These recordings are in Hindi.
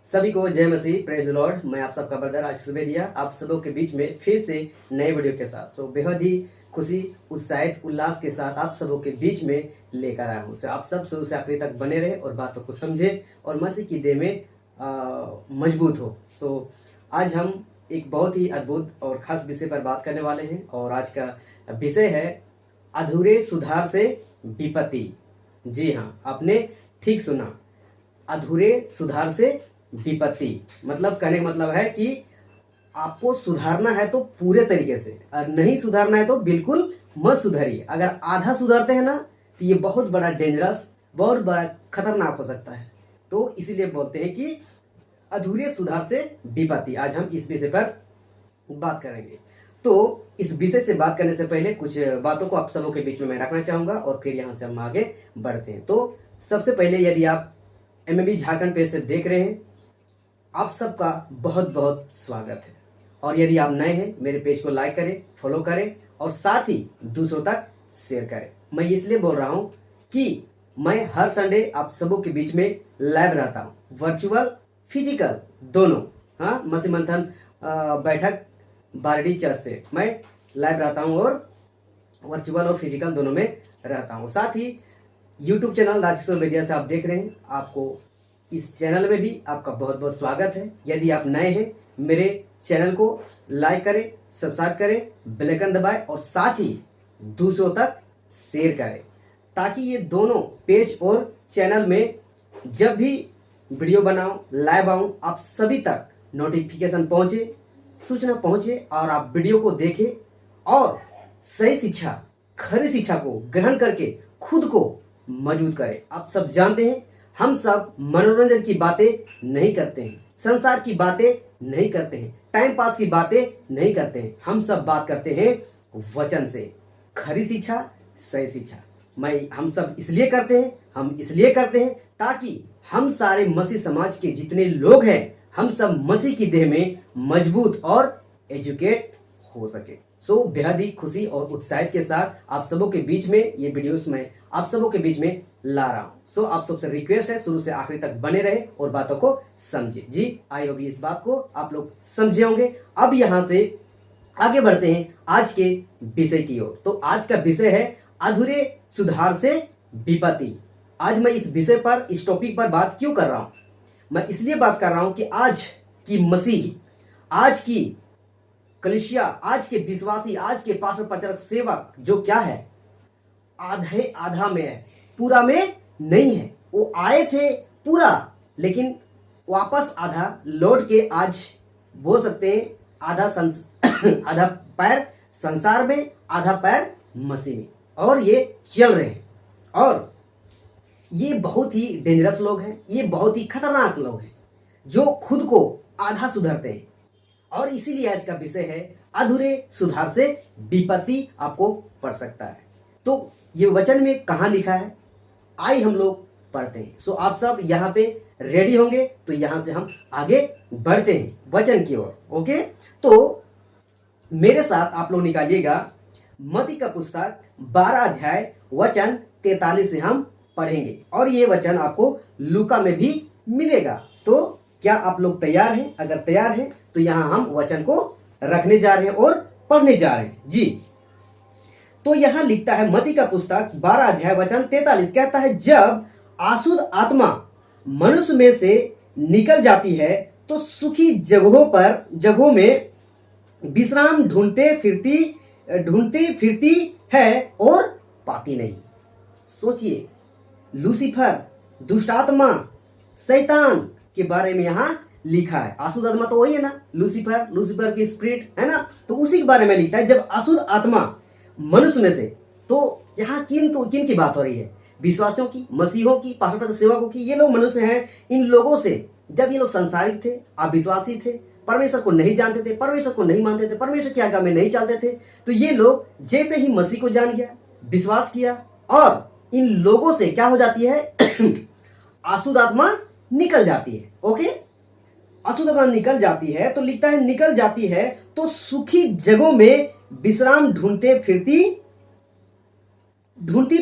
सभी को जय मसीह, प्रेज द लॉर्ड। मैं आप सबका ब्रदर आशीष सुबेदिया आप सबों के बीच में फिर से नए वीडियो के साथ बेहद ही खुशी, उत्साहित, उल्लास के साथ आप सबों के बीच में लेकर आया हूँ। आप सब शुरू से आखिरी तक बने रहे और बातों को समझे और मसीह की देह में मजबूत हो। आज हम एक बहुत ही अद्भुत और खास विषय पर बात करने वाले हैं और आज का विषय है अधूरे सुधार से विपत्ति। जी हाँ, आपने ठीक सुना, अधूरे सुधार से विपत्ति। मतलब कहने का मतलब है कि आपको सुधारना है तो पूरे तरीके से, और नहीं सुधारना है तो बिल्कुल मत सुधारिए। अगर आधा सुधारते हैं ना तो ये बहुत बड़ा डेंजरस, बहुत बड़ा खतरनाक हो सकता है। तो इसीलिए बोलते हैं कि अधूरे सुधार से विपत्ति। आज हम इस विषय पर बात करेंगे। तो इस विषय से बात करने से पहले कुछ बातों को आप सबों के बीच में मैं रखना चाहूँगा और फिर यहाँ से हम आगे बढ़ते हैं। तो सबसे पहले, यदि आप एमएबी झारखंड पेज से देख रहे हैं, आप सबका बहुत बहुत स्वागत है। और यदि आप नए हैं, मेरे पेज को लाइक करें, फॉलो करें और साथ ही दूसरों तक शेयर करें। मैं इसलिए बोल रहा हूँ कि मैं हर संडे आप सबों के बीच में लाइव रहता हूँ, वर्चुअल, फिजिकल दोनों। हाँ, मसीह मंथन बैठक बारडी चर्च से मैं लाइव रहता हूँ और वर्चुअल और फिजिकल दोनों में रहता हूँ। साथ ही यूट्यूब चैनल राजकिशोर मीडिया से आप देख रहे हैं, आपको इस चैनल में भी आपका बहुत बहुत स्वागत है। यदि आप नए हैं, मेरे चैनल को लाइक करें, सब्सक्राइब करें, बेल आइकन दबाएं और साथ ही दूसरों तक शेयर करें, ताकि ये दोनों पेज और चैनल में जब भी वीडियो बनाऊं, लाइव आऊं, आप सभी तक नोटिफिकेशन पहुंचे, सूचना पहुंचे और आप वीडियो को देखें और सही शिक्षा, खरी शिक्षा को ग्रहण करके खुद को मजबूत करें। आप सब जानते हैं, हम सब मनोरंजन की बातें नहीं करते हैं, संसार की बातें नहीं करते हैं, टाइम पास की बातें नहीं करते हैं। हम सब बात करते हैं वचन से, खरी शिक्षा, सही शिक्षा। हम सब इसलिए करते हैं ताकि हम सारे मसीह समाज के जितने लोग हैं, हम सब मसीह की देह में मजबूत और एजुकेट हो सके। बेहद ही खुशी और उत्साहित के साथ आप सबों के बीच में ये वीडियोस में आप सबों के बीच में ला रहा हूँ। आप सबसे रिक्वेस्ट है, शुरू से आखिरी तक बने रहे और बातों को समझे। जी, आई होप इस बात को आप लोग समझे होंगे। अब यहाँ से आगे बढ़ते हैं आज के विषय की ओर। तो आज का विषय है अधूरे सुधार से विपत्ति। आज मैं इस विषय पर, इस टॉपिक पर बात क्यों कर रहा हूँ? मैं इसलिए बात कर रहा हूँ कि आज की मसीह, आज की कलीसिया, आज के विश्वासी, आज के पास्टर, प्रचारक, सेवक जो क्या है, आधा में है, पूरा में नहीं है। वो आए थे पूरा, लेकिन वापस आधा लौट के आज बोल सकते हैं आधा पैर संसार में, आधा पैर मसीह में, और ये चल रहे हैं। और ये बहुत ही डेंजरस लोग हैं, ये बहुत ही खतरनाक लोग हैं जो खुद को आधा सुधारते हैं। और इसीलिए आज का विषय है अधूरे सुधार से विपत्ति आपको पड़ सकता है। तो ये वचन में कहाँ लिखा है, आइए हम लोग पढ़ते हैं। आप सब यहाँ पे रेडी होंगे तो यहाँ से हम आगे बढ़ते हैं वचन की ओर। ओके, तो मेरे साथ आप लोग निकालिएगा मत्ती का पुस्तक 12 अध्याय वचन 43 से हम पढ़ेंगे और ये वचन आपको लूका में भी मिलेगा। तो क्या आप लोग तैयार हैं? अगर तैयार हैं तो यहाँ हम वचन को रखने जा रहे हैं और पढ़ने जा रहे हैं। जी, तो यहाँ लिखता है मत्ती का पुस्तक 12 अध्याय वचन 43, कहता है, जब आसुद आत्मा मनुष्य में से निकल जाती है तो सुखी जगहों में विश्राम ढूंढते फिरती है और पाती नहीं। सोचिए, लूसीफर, दुष्ट आत्मा, शैतान के बारे में यहाँ लिखा है। अशुद्ध आत्मा तो वही है ना, लूसीफर की स्पिरिट है ना, तो उसी के बारे में लिखता है। जब अशुद्ध आत्मा मनुष्य में से, तो यहाँ किन की बात हो रही है? विश्वासियों की, मसीहों की, पास्टर, सेवकों की। ये लोग मनुष्य हैं। इन लोगों से जब ये लोग संसारिक थे, अविश्वासी थे, परमेश्वर को नहीं जानते थे, परमेश्वर को नहीं मानते थे, परमेश्वर की आज्ञा में नहीं चलते थे, तो ये लोग जैसे ही मसीह को जान गया, विश्वास किया, और इन लोगों से क्या हो जाती है? अशुद्ध आत्मा निकल जाती है। ओके, अशुद्ध आत्मा निकल जाती है, तो लिखता है निकल जाती है तो सुखी जगहों में विश्राम ढूंढती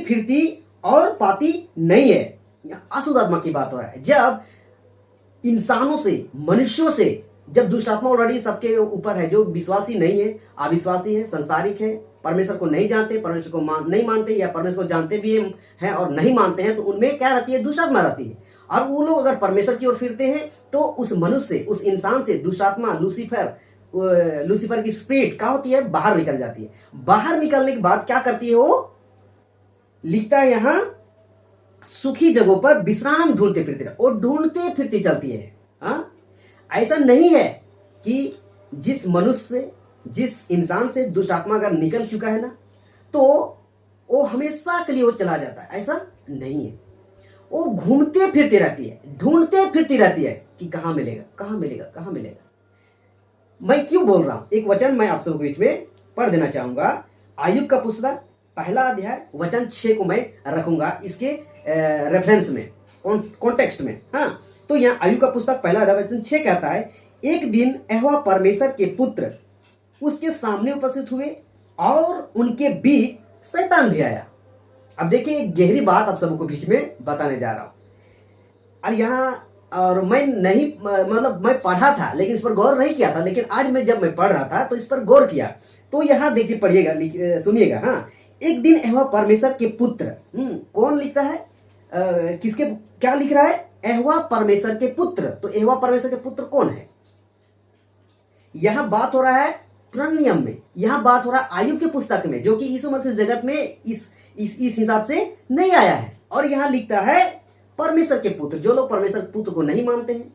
फिरती और पाती नहीं है। अशुद्ध आत्मा की बात हो रहा है। जब इंसानों से, मनुष्यों से, जब दुष्ट आत्मा ऑलरेडी सबके ऊपर है, जो विश्वासी नहीं है, अविश्वासी है, संसारिक है, परमेश्वर को नहीं जानते, परमेश्वर को नहीं मानते, या परमेश्वर को जानते भी हैं और नहीं मानते हैं, तो उनमें क्या रहती है? दुष्ट आत्मा रहती है। और वो लोग अगर परमेश्वर की ओर फिरते हैं तो उस मनुष्य से, उस इंसान से दुष्ट आत्मा, लूसीफर की स्पिरिट क्या होती है? बाहर निकल जाती है। बाहर निकलने के बाद क्या करती है? वो लिखता है यहां, सुखी जगहों पर विश्राम ढूंढते फिरते, और ढूंढते फिरते चलती है। हाँ, ऐसा नहीं है कि जिस मनुष्य से, जिस इंसान से दुष्ट आत्मा अगर निकल चुका है ना, तो वो हमेशा के लिए वो चला जाता है, ऐसा नहीं है। वो घूमते फिरते रहती है, ढूंढते फिरती रहती है कि कहां मिलेगा, कहां मिलेगा, कहां मिलेगा। मैं क्यों बोल रहा हूं? एक वचन मैं आप सबके बीच में पढ़ देना चाहूंगा। आयुब का पुस्तक 1 अध्याय वचन 6 को मैं रखूंगा इसके रेफरेंस में, कॉन्टेक्स्ट में। हाँ, तो यहाँ आयुब का पुस्तक 1 अध्याय वचन 6 कहता है, एक दिन यहोवा परमेश्वर के पुत्र उसके सामने उपस्थित हुए और उनके बीच शैतान भी आया। अब देखिए, एक गहरी बात आप सबको बीच में बताने जा रहा हूं। और यहाँ, और मैं नहीं, मतलब मैं पढ़ा था लेकिन इस पर गौर नहीं किया था, लेकिन आज जब मैं पढ़ रहा था तो इस पर गौर किया। तो यहाँ देखिए, पढ़िएगा, सुनिएगा। हाँ, एक दिन यहोवा परमेश्वर के पुत्र, कौन लिखता है? किसके, क्या लिख रहा है? यहोवा परमेश्वर के पुत्र। तो यहोवा परमेश्वर के पुत्र कौन है? यह बात हो रहा है पुराने नियम में, यह बात हो रहा है आयुब के पुस्तक में, जो कि यीशु मसीह जगत में इस हिसाब से नहीं आया है। और यहां लिखता है परमेश्वर के पुत्र। जो लोग परमेश्वर के पुत्र को नहीं मानते हैं,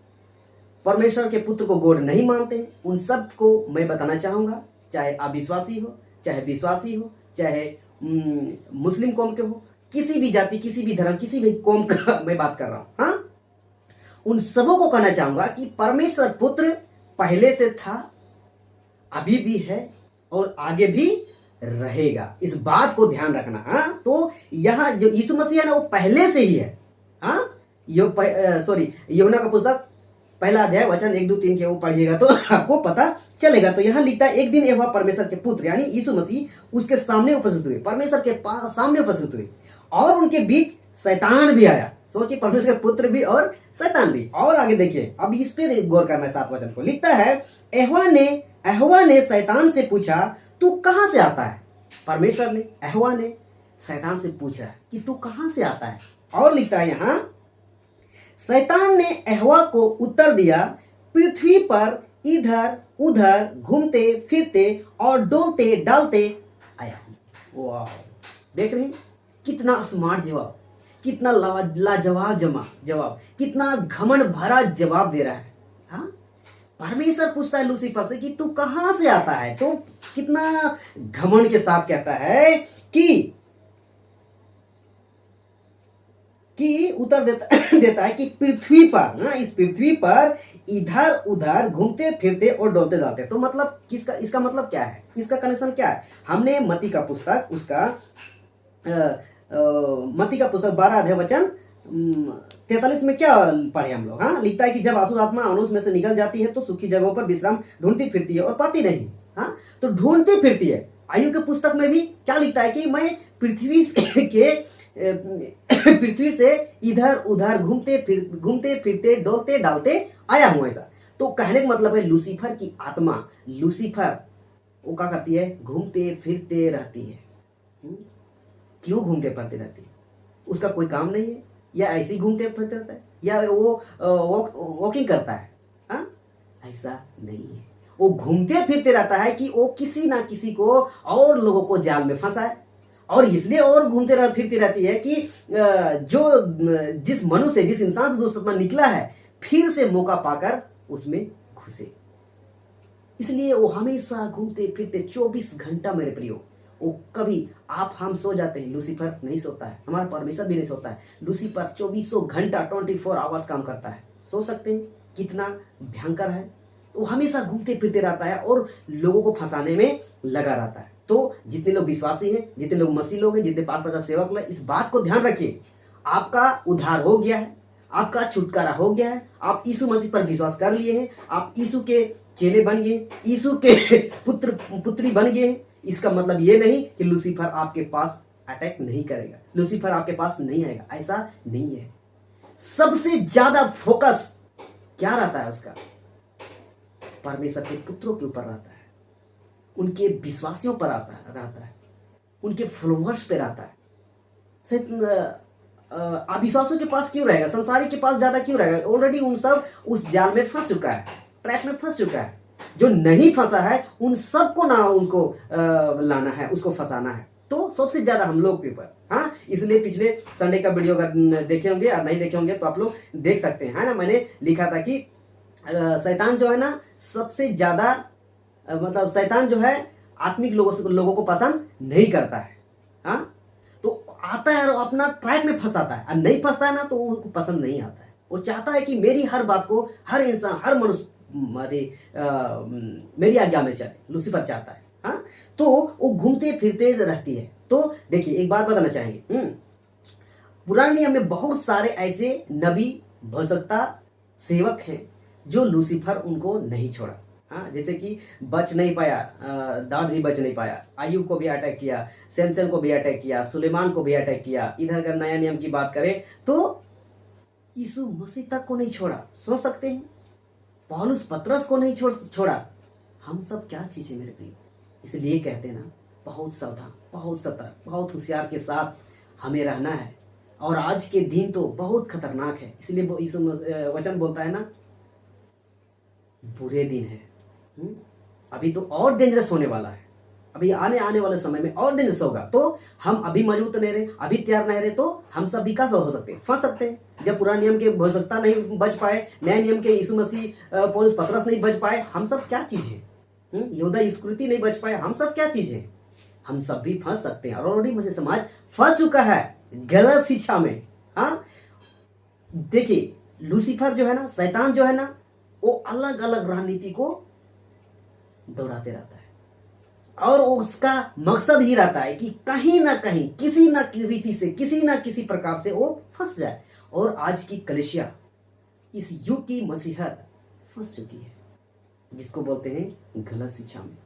परमेश्वर के पुत्र को गॉड नहीं मानते हैं, उन सब को मैं बताना चाहूंगा, चाहे अविश्वासी हो, चाहे विश्वासी हो, चाहे मुस्लिम कौम के हो, किसी भी जाति, किसी भी धर्म, किसी भी कौम का मैं बात कर रहा हूं। हाँ, उन सबों को कहना चाहूंगा कि परमेश्वर पुत्र पहले से था, अभी भी है और आगे भी रहेगा। इस बात को ध्यान रखना। हाँ, तो यहां जो यीशु मसीह है ना, वो पहले से ही है। हाँ, यूहन्ना का पुस्तक 1 अध्याय वचन 1, 2, 3 के वो पढ़िएगा तो आपको पता चलेगा। तो यहां लिखता है, एक दिन यहोवा परमेश्वर के पुत्र यानी यीशु मसीह उसके सामने उपस्थित हुए, परमेश्वर के पास सामने उपस्थित हुए, और उनके बीच शैतान भी आया। सोचिए, परमेश्वर के पुत्र भी और शैतान भी। और आगे देखिए, अब इस पे गौर करना है। 7 वचन को लिखता है, यहोवा ने शैतान से पूछा, तू कहां से आता है? परमेश्वर ने, यहोवा ने शैतान से पूछा कि तू कहां से आता है? और लिखता है यहां, शैतान ने यहोवा को उत्तर दिया, पृथ्वी पर इधर उधर घूमते फिरते और डोलते डालते आया हूं। वाह, देख रहे हैं कितना स्मार्ट जवाब, कितना लाजवाब जवाब, कितना घमंड भरा जवाब दे रहा है। हाँ, परमेश्वर पूछता है लूसीफर से कि तू कहां से आता है, तो कितना घमंड के साथ कहता है कि उत्तर देता है कि पृथ्वी पर, ना, इस पृथ्वी पर इधर उधर घूमते फिरते और डोलते डालते। तो मतलब इसका मतलब क्या है? इसका कनेक्शन क्या है? हमने मत्ती का पुस्तक, उसका मत्ती का पुस्तक 12 अध्याय वचन 43 में क्या पढ़े हम लोग? हाँ, लिखता है कि जब अशुद्ध आत्मा मनुष्य में से निकल जाती है तो सूखी जगहों पर विश्राम ढूंढती फिरती है और पाती नहीं। हाँ, तो ढूंढती फिरती है। आयु के पुस्तक में भी क्या लिखता है कि मैं पृथ्वी से इधर उधर घूमते फिरते डोलते डालते आया हूं। ऐसा तो कहने का मतलब है, लूसीफर की आत्मा, लूसीफर वो क्या करती है? घूमते फिरते रहती है। क्यों घूमते फिरते रहती है? उसका कोई काम नहीं है, या ऐसे ही घूमते फिरते रहता है, या वो वॉकिंग करता है? हाँ, ऐसा नहीं है। वो घूमते फिरते रहता है कि वो किसी ना किसी को और लोगों को जाल में फंसाए, और इसलिए और घूमते फिरती रहती है कि जिस मनुष्य, जिस इंसान से दुष्ट निकला है, फिर से मौका पाकर उसमें घुसे। इसलिए वो हमेशा घूमते फिरते 24 घंटा, मेरे प्रियो, वो कभी हम सो जाते हैं, लूसीफर नहीं सोता है, हमारा परमेश्वर भी नहीं सोता है। लूसीफर 24 घंटा 24 आवर्स काम करता है। सो सकते हैं? कितना भयंकर है। वो हमेशा घूमते फिरते रहता है और लोगों को फंसाने में लगा रहता है। तो जितने लोग विश्वासी हैं, जितने लोग मसीह लोग हैं, जितने पाक प्रजा सेवक लोग, इस बात को ध्यान रखिए, आपका उद्धार हो गया है, आपका छुटकारा हो गया है, आप यीशु मसीह पर विश्वास कर लिए हैं, आप यीशु के चेले बन गए, यीशु के पुत्री बन गए हैं। इसका मतलब ये नहीं कि लूसीफर आपके पास अटैक नहीं करेगा, लूसीफर आपके पास नहीं आएगा, ऐसा नहीं है। सबसे ज्यादा फोकस क्या रहता है उसका? परमेश्वर के पुत्रों के ऊपर रहता है, उनके विश्वासियों पर रहता है, उनके फॉलोअर्स पे रहता है। अविश्वासियों के पास क्यों रहेगा? संसारी के पास ज्यादा क्यों रहेगा? ऑलरेडी उन सब उस जाल में फंस चुका है, ट्रैप में फंस चुका है। जो नहीं फंसा है उन सबको ना उनको लाना है, उसको फंसाना है। तो सबसे ज्यादा हम लोग के ऊपर। हाँ, इसलिए पिछले संडे का वीडियो अगर देखे होंगे या नहीं देखे होंगे तो आप लोग देख सकते हैं, है ना। मैंने लिखा था कि शैतान जो है ना सबसे ज्यादा मतलब शैतान जो है आत्मिक लोगों को पसंद नहीं करता है। हाँ, तो आता है और अपना ट्रैप में फंसाता है, और नहीं फंसता है ना तो उसको पसंद नहीं आता है। वो चाहता है कि मेरी हर बात को हर इंसान हर मनुष्य मेरी आज्ञा में चले, लूसीफर चाहता है। हाँ, तो वो घूमते फिरते रहती है। तो देखिए एक बात बताना चाहेंगे, पुराने नियम में बहुत सारे ऐसे नबी भविष्यवक्ता सेवक हैं जो लूसीफर उनको नहीं छोड़ा। हाँ, जैसे कि बच नहीं पाया, दाऊद भी बच नहीं पाया, अय्यूब को भी अटैक किया, सैमसन को भी अटैक किया, सुलेमान को भी अटैक किया। इधर अगर नया नियम की बात करें तो यीशु मसीह तक को नहीं छोड़ा। सोच सकते हैं, पौलुस पतरस को नहीं छोड़ा। हम सब क्या चीज है मेरे प्रिय? इसलिए कहते हैं ना, बहुत सावधान, बहुत सतर्क, बहुत होशियार के साथ हमें रहना है। और आज के दिन तो बहुत खतरनाक है, इसलिए यीशु वचन बोलता है ना, बुरे दिन है। अभी तो और डेंजरस होने वाला है, अभी आने वाले समय में और डेंजरस होगा। तो हम अभी मजबूत नहीं रहे, अभी तैयार नहीं रहे, तो हम सब विकास हो सकते हैं, फंस सकते हैं। जब पुराने नियम के भविष्यवक्ता नहीं बच पाए, नए नियम के यीशु मसीह पौलुस पतरस नहीं बच पाए, हम सब क्या चीज है? यहूदा इस्करियोती नहीं बच पाए, हम सब क्या चीज है? हम सब भी फंस सकते हैं। और ऑलरेडी मसीह समाज फंस चुका है गलत शिक्षा में। हाँ, देखिए लूसीफर जो है ना, शैतान जो है ना, वो अलग अलग रणनीति को दौड़ाते रहता है, और उसका मकसद ही रहता है कि कहीं ना कहीं किसी ना रीति से किसी ना किसी प्रकार से वो फंस जाए। और आज की कलीसिया इस युग की मसीहत फंस चुकी है, जिसको बोलते हैं गलत शिक्षा में,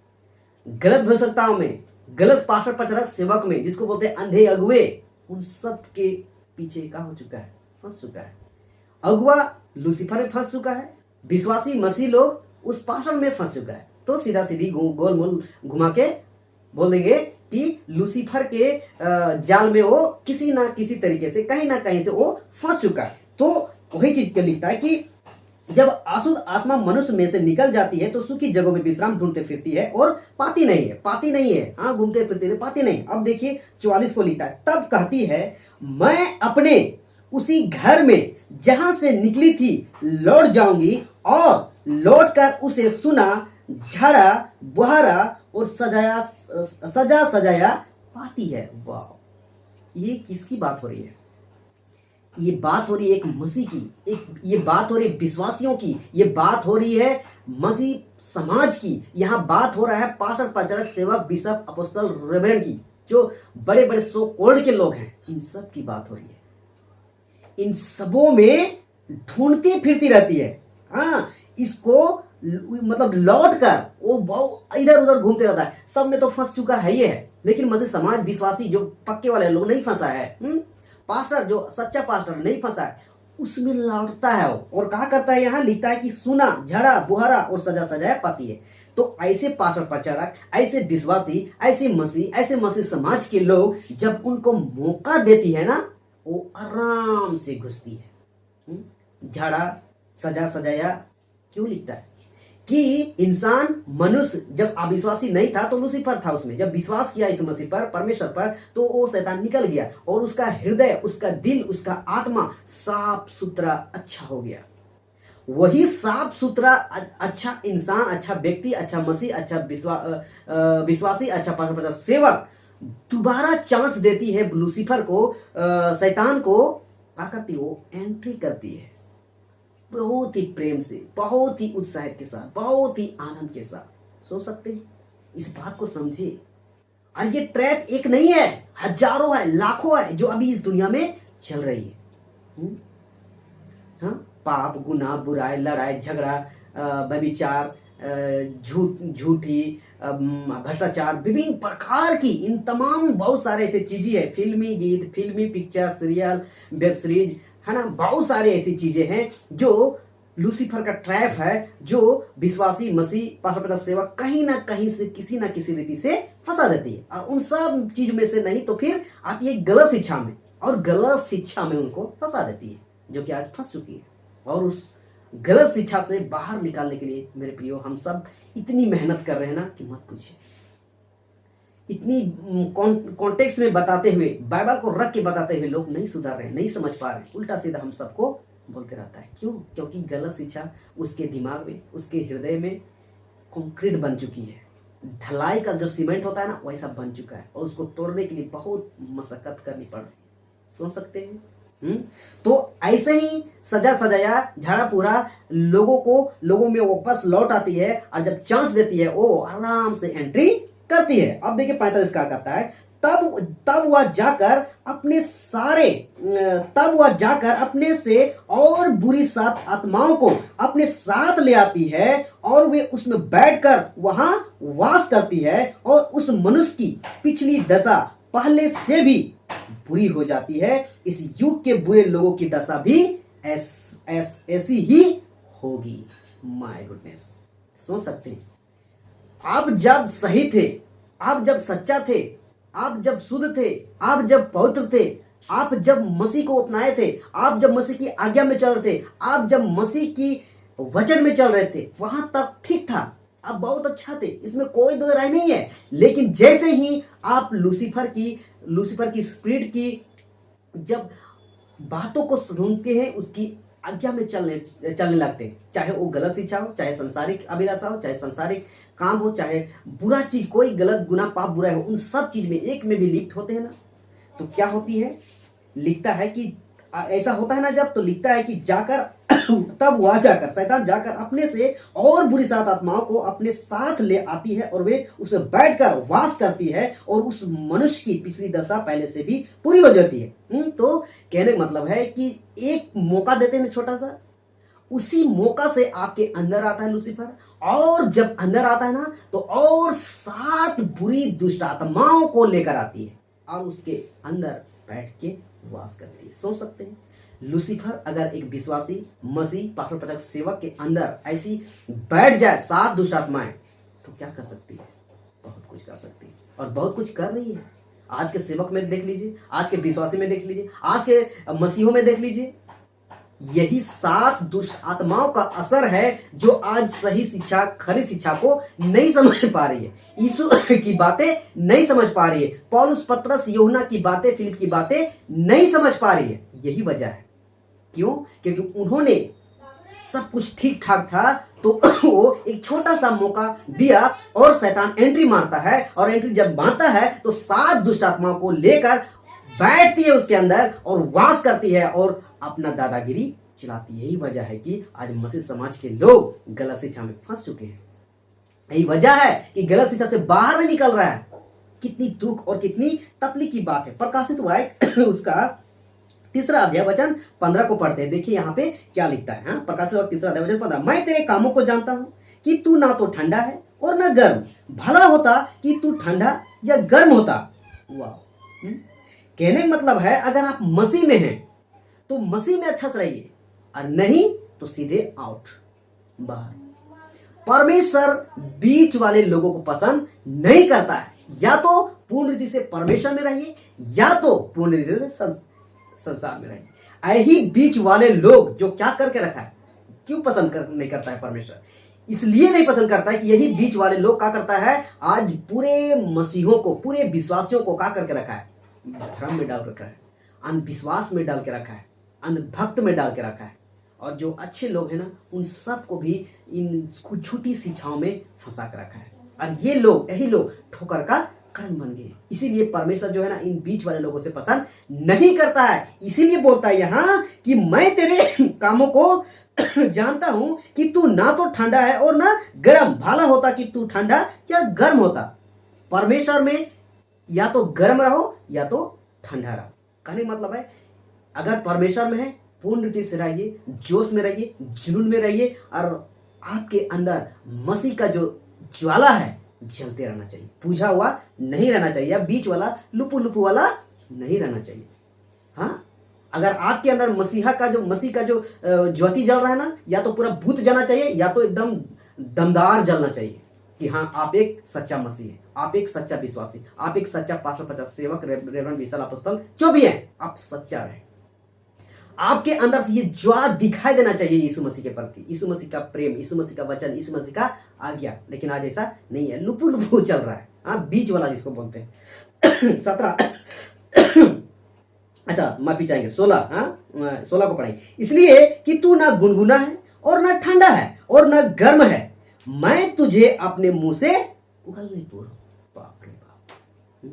गलत भविष्यवक्ताओं में, गलत पास्टर प्रचारक सेवक में, जिसको बोलते हैं अंधे अगुए। उन सब के पीछे क्या हो चुका है? फंस चुका है। अगुआ लूसीफर में फंस चुका है, विश्वासी मसीह लोग उस पास्टर में फंस चुका है। तो सीधा सीधी गोल मोल घुमा के बोल देंगे कि लूसीफर के जाल में वो किसी ना किसी तरीके से कहीं ना कहीं से वो फंस चुका है। तो वही चीज के लिखता है कि जब अशुद्ध आत्मा मनुष्य में से निकल जाती है तो सूखी जगहों में विश्राम ढूंढते फिरती है और पाती नहीं है। हाँ, घूमते फिरते रहे, पाती नहीं। अब देखिए 44 को लिखता है, तब कहती है, मैं अपने उसी घर में जहां से निकली थी लौट जाऊंगी, और लौटकर उसे सुना, झड़ा बुहारा और सजा सजाया पाती है। वाह, ये किसकी बात हो रही है? ये बात हो रही है एक मसीह की, ये बात हो रही है विश्वासियों की, ये बात हो रही है मसीह समाज की। यहाँ बात हो रहा है पास्टर प्रचारक सेवक बिशप अपोस्तल रेवरेंड की, जो बड़े बड़े सो कोल्ड के लोग हैं, इन सब की बात हो रही है। इन सबों में ढूंढती फिरती रहती है। हाँ, इसको मतलब लौट कर वो बहुत इधर उधर घूमते रहता है। सब में तो फंस चुका है ये है, लेकिन मसीह समाज विश्वासी जो पक्के वाले लोग नहीं फंसा है, पास्टर जो सच्चा पास्टर नहीं फंसा है, उसमें लौटता है वो। और कहा करता है, यहाँ लिखता है कि सुना, झड़ा बुहारा और सजा सजाया पाती है। तो ऐसे पास्टर प्रचारक, ऐसे विश्वासी, ऐसे मसीह समाज के लोग जब उनको मौका देती है ना, वो आराम से घुसती है। झड़ा सजा सजाया क्यों लिखता है? कि इंसान मनुष्य जब अविश्वासी नहीं था तो लूसीफर था उसमें, जब विश्वास किया इस मसीह पर, परमेश्वर पर, तो वो शैतान निकल गया और उसका हृदय, उसका दिल, उसका आत्मा साफ सुथरा अच्छा हो गया। वही साफ सुथरा अच्छा इंसान, अच्छा व्यक्ति, अच्छा मसीह, अच्छा विश्वासी, अच्छा पास्टर सेवक दोबारा चांस देती है लूसीफर को, शैतान को। क्या करती है वो? एंट्री करती है, बहुत ही प्रेम से, बहुत ही उत्साह के साथ, बहुत ही आनंद के साथ। सोच सकते हैं, इस बात को समझिए। और ये ट्रैप एक नहीं है, हजारों है, लाखों है जो अभी इस दुनिया में चल रही है। हाँ, पाप, गुनाह, बुराई, लड़ाई झगड़ा, व्यभिचार, झूठी, भ्रष्टाचार, विभिन्न प्रकार की, इन तमाम बहुत सारे ऐसे चीजें हैं। फिल्मी गीत, फिल्मी पिक्चर, सीरियल, वेब सीरीज, है ना, बहुत सारे ऐसी चीजें हैं जो लूसीफर का ट्रैप है जो विश्वासी मसीह परमेश्वर सेवक कहीं ना कहीं से किसी ना किसी रीति से फंसा देती है। और उन सब चीज में से नहीं तो फिर आती है गलत शिक्षा में, और गलत शिक्षा में उनको फंसा देती है, जो कि आज फंस चुकी है। और उस गलत शिक्षा से बाहर निकालने के लिए मेरे प्रियो हम सब इतनी मेहनत कर रहे हैं ना कि मत पूछिए। इतनी कॉन्टेक्स्ट में बताते हुए, बाइबल को रख के बताते हुए लोग नहीं सुधार रहे, नहीं समझ पा रहे, उल्टा सीधा हम सबको बोलते रहता है। क्यों? क्योंकि गलत शिक्षा उसके दिमाग में, उसके हृदय में कंक्रीट बन चुकी है। ढलाई का जो सीमेंट होता है ना, वैसा बन चुका है, और उसको तोड़ने के लिए बहुत मशक्कत करनी पड़ रही है। सोच सकते हैं। तो ऐसे ही सजा सजाया झाड़ा पूरा लोगों में वापस लौट आती है, और जब चांस देती है वो आराम से एंट्री करती है। अब देखिए 45 क्या कहता है, तब वह जाकर अपने से और बुरी 7 आत्माओं को अपने साथ ले आती है, और वे उसमें बैठकर वहां वास करती है, और उस मनुष्य की पिछली दशा पहले से भी बुरी हो जाती है। इस युग के बुरे लोगों की दशा भी ऐसी ही होगी। माय गुडनेस, सोच सकते हैं। आप जब सही थे, आप जब सच्चा थे, आप जब शुद्ध थे, आप जब पवित्र थे, आप जब मसीह को अपनाए थे, आप जब मसीह की आज्ञा में चल रहे थे, आप जब मसीह की वचन में चल रहे थे, वहां तक ठीक था, आप बहुत अच्छा थे, इसमें कोई दो राय नहीं है। लेकिन जैसे ही आप लूसीफर की स्पिरिट की जब बातों को सुनते हैं, उसकी आज्ञा में चलने लगते हैं, चाहे वो गलत शिक्षा हो, चाहे संसारिक अभिलाषा हो, चाहे संसारिक काम हो, चाहे बुरा चीज, कोई गलत गुनाह पाप बुरा हो, उन सब चीज में एक में भी लिप्त होते हैं ना, तो क्या होती है, लिखता है कि ऐसा होता है ना जब, तो लिखता है कि शैतान जाकर अपने से और बुरी 7 आत्माओं को अपने साथ ले आती है, और वे उसमें बैठकर वास करती है, और उस मनुष्य की पिछली दशा पहले से भी पूरी हो जाती है। तो कहने का मतलब है कि एक मौका देते हैं छोटा सा, उसी मौका से आपके अंदर आता है लूसीफर, और जब अंदर आता है ना, तो और 7 बुरी दुष्ट आत्माओं को लेकर आती है, और उसके अंदर बैठ के वास करती है। सोच सकते हैं, लूसीफर अगर एक विश्वासी मसीह पाखंड सेवक के अंदर ऐसी बैठ जाए 7 दुष्ट आत्माएं, तो क्या कर सकती है? बहुत कुछ कर सकती है, और बहुत कुछ कर रही है। आज के सेवक में देख लीजिए, आज के विश्वासी में देख लीजिए, आज के मसीहों में देख लीजिए, यही 7 दुष्ट आत्माओं का असर है जो आज सही शिक्षा, खरी शिक्षा को नहीं समझ पा रही है, यीशु की बातें नहीं समझ पा रही है, पौलुस, पतरस, यूहन्ना की बातें, फिलिप की बातें नहीं समझ पा रही है। यही वजह है। क्यों? क्योंकि उन्होंने सब कुछ ठीक ठाक था, तो वो एक छोटा सा मौका दिया, और शैतान एंट्री मारता है, और एंट्री जब मारता है तो 7 दुष्ट आत्माओं को लेकर बैठती है उसके अंदर, और वास करती है, और अपना दादागिरी चलाती है। यही वजह है कि आज मसीह समाज के लोग गलत शिक्षा में फंस चुके हैं। यही वजह है कि गलत शिक्षा से बाहर नहीं निकल रहा है। कितनी दुख और कितनी तकलीफ की बात है। प्रकाशित वाक्य उसका 3 अध्याय वचन 15 को पढ़ते हैं। देखिए यहाँ पे क्या लिखता है। प्रकाशित वाक्य 3 अध्याय वचन 15, मैं तेरे कामों को जानता हूँ कि तू ना तो ठंडा है और न गर्म, भला होता कि तू ठंडा या गर्म होता। वाह, कहने का मतलब है अगर आप मसीह में हैं तो मसीह में अच्छा से रहिए, और नहीं तो सीधे आउट, बाहर। परमेश्वर बीच वाले लोगों को पसंद नहीं करता है। या तो पूर्ण रीति से परमेश्वर में रहिए, या तो पूर्ण रीति से संसार में रहिए। यही बीच वाले लोग जो क्या करके रखा है, क्यों नहीं करता है परमेश्वर? इसलिए नहीं पसंद करता है कि यही बीच वाले लोग क्या करता है, आज पूरे मसीहों को, पूरे विश्वासियों को क्या करके रखा है, भ्रम में डाल रखा है, अंधविश्वास में डाल के रखा है, अंधभक्त में डाल के रखा है। और जो अच्छे लोग हैं ना, उन सब को भी इन छोटी शिक्षाओं में फंसा कर रखा है। और ये लोग, यही लोग ठोकर का कारण बन गए। इसीलिए परमेश्वर जो है ना, इन बीच वाले लोगों से पसंद नहीं करता है। इसीलिए बोलता है यहाँ कि मैं तेरे कामों को जानता हूं कि तू ना तो ठंडा है और ना गर्म, भला होता कि तू ठंडा या गर्म होता। परमेश्वर में या तो गर्म रहो या तो ठंडा रहो। कहने मतलब है अगर परमेश्वर में है, पूर्ण रीति से रहिए, जोश में रहिए, जुनून में रहिए, और आपके अंदर मसीह का जो ज्वाला है जलते रहना चाहिए, बुझा हुआ नहीं रहना चाहिए, बीच वाला लुपु लुपु वाला नहीं रहना चाहिए। हाँ, अगर आपके अंदर मसीह का जो ज्योति जल रहा है ना, या तो पूरा भूत जाना चाहिए या तो एकदम दमदार जलना चाहिए कि हाँ आप एक सच्चा मसीह है, आप एक सच्चा विश्वासी, आप एक सच्चा पास्टर, पचास सेवक, रेवरेंड, विशाल, अपोस्तल जो भी है, आप सच्चा रहे। आपके अंदर से ये ज्वाला दिखाई देना चाहिए यीशु मसीह के प्रति, यीशु मसीह का प्रेम, यीशु मसीह का वचन, यीशु मसीह का आज्ञा। लेकिन आज ऐसा नहीं है, लुपु लुपु चल रहा है, हाँ बीच वाला जिसको बोलते हैं। 17 अच्छा माफी चाहेंगे 16, हाँ 16 को पढ़ाई। इसलिए कि तू ना गुनगुना है और ना ठंडा है और ना गर्म है, मैं तुझे अपने मुंह से उगलने पूरा। बाप रे बाप।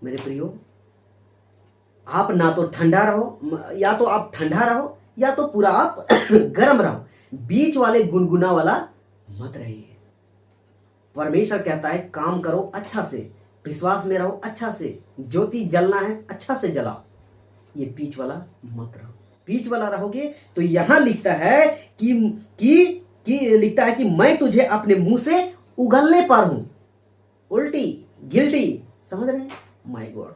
मेरे प्रियो, आप ना तो ठंडा रहो, या तो आप ठंडा रहो या तो पूरा आप गर्म रहो, बीच वाले गुनगुना वाला मत रहिए। परमेश्वर कहता है काम करो अच्छा से, विश्वास में रहो अच्छा से, ज्योति जलना है अच्छा से जलाओ, ये बीच वाला मत रहो। बीच वाला रहोगे तो यहां लिखता है कि लिखता है कि मैं तुझे अपने मुंह से उगलने पर हूं। उल्टी गिल्टी, समझ रहे हैं? My God.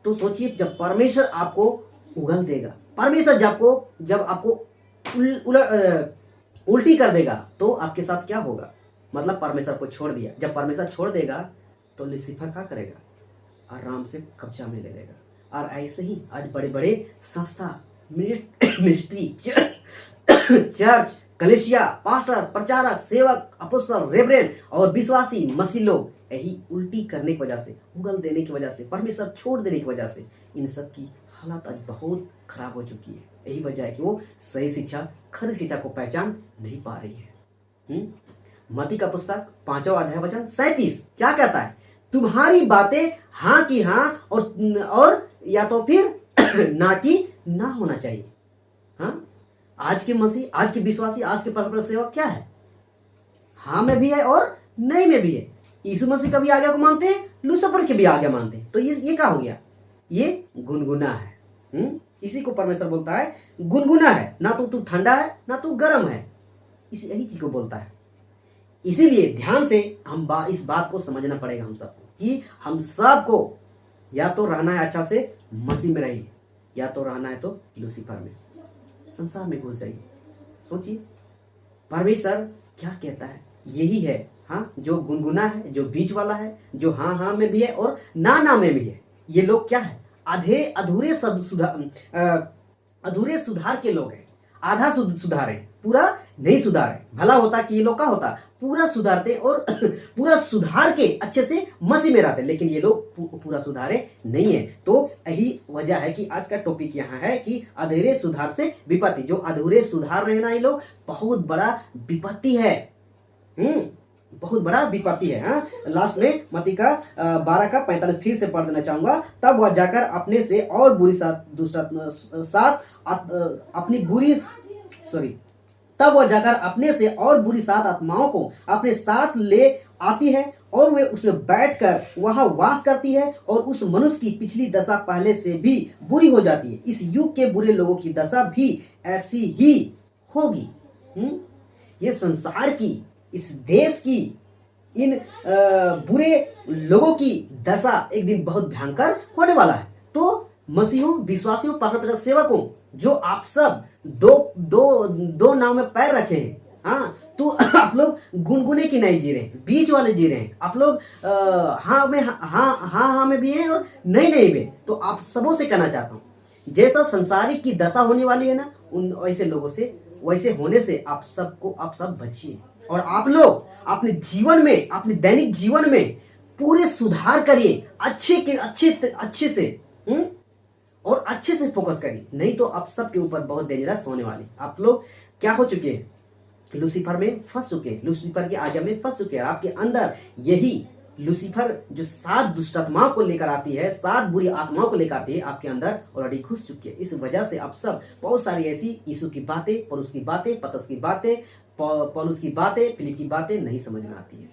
तो सोचिए, जब परमेश्वर आपको उगल देगा, परमेश्वर जब आपको उल्टी कर देगा तो आपके साथ क्या होगा? मतलब परमेश्वर को छोड़ दिया, जब परमेश्वर छोड़ देगा तो लूसीफर क्या करेगा? आराम से कब्जा में ले लेगा। और ऐसे ही आज बड़े बड़े संस्था, मिनिस्ट्री, चर्च, कलीसिया, पास्टर, प्रचारक, सेवक, अपोस्तल, रेवरेंड और विश्वासी मसीह लोग यही उल्टी करने की वजह से, उगल देने की वजह से, परमेश्वर छोड़ देने की वजह से इन सब की हालत आज बहुत खराब हो चुकी है। यही वजह है कि वो सही शिक्षा, खरी शिक्षा को पहचान नहीं पा रही है। मत्ती का पुस्तक 5वां अध्याय वचन 37 क्या कहता है? तुम्हारी बातें हाँ की हाँ और या तो फिर ना की ना होना चाहिए। हाँ, आज के मसीह, आज के विश्वासी, आज के परमेश्वर सेवक क्या है? हाँ में भी है और नहीं में भी है। यीशु मसीह का भी आज्ञा को मानते हैं, लूसीफर के भी आज्ञा मानते हैं। तो ये क्या हो गया? ये गुनगुना है। इसी को परमेश्वर बोलता है गुनगुना है, ना तो तू ठंडा है ना तू गर्म है, यही चीज को बोलता है। इसीलिए ध्यान से हम इस बात को समझना पड़ेगा हम सबको कि हम सबको या तो रहना है अच्छा से मसीह में रहिए, या तो रहना है तो लूसीफर में, संसार में घुस जाइए। सोचिए परमेश्वर क्या कहता है, यही है। हाँ, जो गुनगुना है, जो बीच वाला है, जो हाँ हाँ में भी है और ना में भी है, ये लोग क्या है? अधूरे सुधार के लोग हैं। आधा सुधार है, पूरा नहीं सुधार है। भला होता कि ये लोग क्या होता, पूरा सुधारते और पूरा सुधार के अच्छे से मसीह में रहते, लेकिन ये लोग पूरा सुधारे नहीं है। तो यही वजह है कि आज का टॉपिक यहाँ है कि अधूरे सुधार से विपत्ति। जो अधूरे सुधार रहे ना, ये लोग बहुत बड़ा विपत्ति है। बहुत बड़ा विपत्ति है। हाँ, लास्ट में मत्ती का 12 का 45 फिर से पढ़ देना चाहूंगा। तब वह जाकर अपने से और बुरी सात आत्माओं को अपने साथ ले आती है और वे उसमें बैठकर वहां वास करती है, और उस मनुष्य की पिछली दशा पहले से भी बुरी हो जाती है। इस युग के बुरे लोगों की दशा भी ऐसी ही होगी। ये संसार की, इस देश की, इन बुरे लोगों की दशा एक दिन बहुत भयंकर होने वाला है। तो मसीहों, विश्वासियों, पास्टर, सेवकों, जो आप सब दो नाव में पैर रखे हैं, हाँ, तो आप लोग गुनगुने की नहीं जी रहे हैं, बीच वाले जी रहे हैं। आप लोग हाँ में भी हैं और नहीं में। तो आप सबों से कहना चाहता हूँ, जैसा संसारिक की दशा होने वाली है ना, उन वैसे लोगों से, वैसे होने से आप सब बचिए। और आप लोग अपने जीवन में, अपने दैनिक जीवन में पूरे सुधार करिए, अच्छे से और अच्छे से फोकस करिए। नहीं तो आप सबके ऊपर बहुत डेंजरस होने वाली। आप लोग क्या हो चुके हैं? लूसीफर में फंस चुके हैं, लूसीफर की आज्ञा में फंस चुके हैं। आपके अंदर यही लूसीफर जो 7 दुष्ट आत्माओं को लेकर आती है, 7 बुरी आत्माओं को लेकर आती है, आपके अंदर ऑलरेडी घुस चुकी है। इस वजह से आप सब बहुत सारी ऐसी यीशु की बातें, पौलुस की बातें, पतरस की बातें, पौलुस की बातें, फिलिप की बातें नहीं समझ में आती है।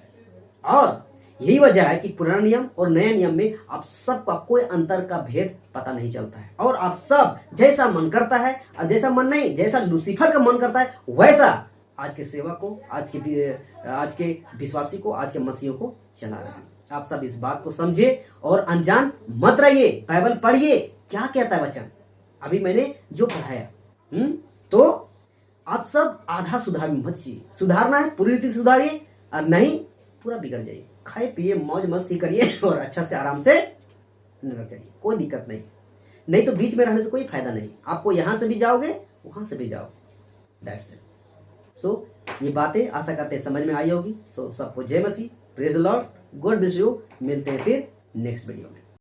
और यही वजह है कि पुराना नियम और नया नियम में आप सबका कोई अंतर का भेद पता नहीं चलता है, और आप सब जैसा मन करता है और जैसा मन नहीं, जैसा लूसीफर का मन करता है वैसा आज के सेवक को, आज के विश्वासी को, आज के मसीहों को चला रहे हैं। आप सब इस बात को समझिए और अनजान मत रहिए। बाइबल पढ़िए, क्या कहता है वचन, अभी मैंने जो पढ़ाया। तो आप सब आधा सुधार मत चाहिए, सुधारना है पूरी रीति से सुधारिए, और नहीं पूरा बिगड़ जाइए। खाए पिए मौज मस्ती करिए और अच्छा से आराम से निकल जाइए, कोई दिक्कत नहीं। नहीं तो बीच में रहने से कोई फायदा नहीं, आपको यहाँ से भी जाओगे वहाँ से भी जाओ, दैट्स इट। सो ये बातें आशा करते हैं समझ में आई होगी। सो सबको जय मसीह, praise the lord, god bless you. मिलते हैं फिर नेक्स्ट वीडियो में।